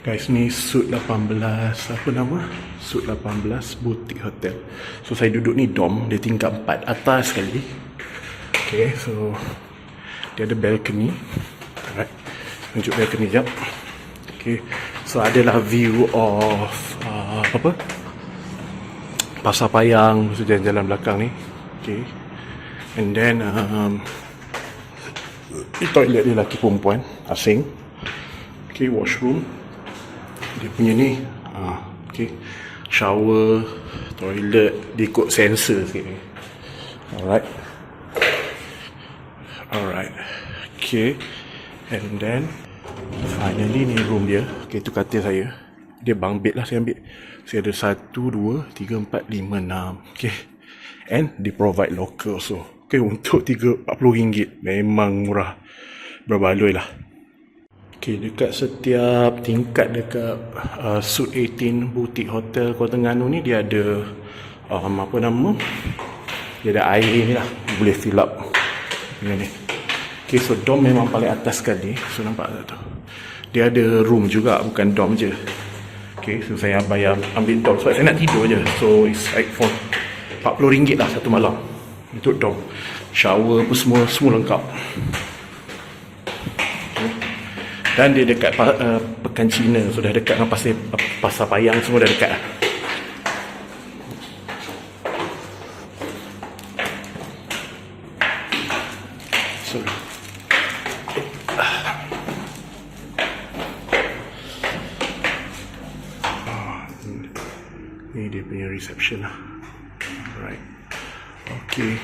Guys, ni Suite 18. Apa nama? Suite 18 Boutique Hotel. So saya duduk ni dom, dia tingkat 4 atas sekali. Okay, so dia ada balcony. Alright, tunjuk balcony jap. Okay, so adalah view of Pasar Payang, so jalan-jalan belakang ni. Okay, and then toilet dia lelaki perempuan asing. Okay, washroom dia punya ni. Okay, shower, toilet dia ikut sensor sikit ni. Alright, okay, and then finally ni room dia. Okay, tu katil saya, dia bunk bed lah saya ambil. Saya ada 1, 2, 3, 4, 5, 6. Okay, and they provide locker also. Okay, untuk RM40 memang murah, berbaloi lah. Okay, dekat setiap tingkat dekat Suite 18 Boutique Hotel Kuala Terengganu ni dia ada apa nama, dia ada air ni lah, boleh fill up dengan ni. Okay, so dom memang paling atas sekali. So nampak tak tu, dia ada room juga, bukan dom je. Okay, so saya bayar ambil dom sebab saya nak tidur je. So it's like for RM40 lah satu malam untuk dom. Shower pun semua lengkap. Dan dia dekat Pekan Cina, sudah dekat dengan Pasar Payang, semua dah dekat lah. So ni dia punya reception lah. Alright, okay.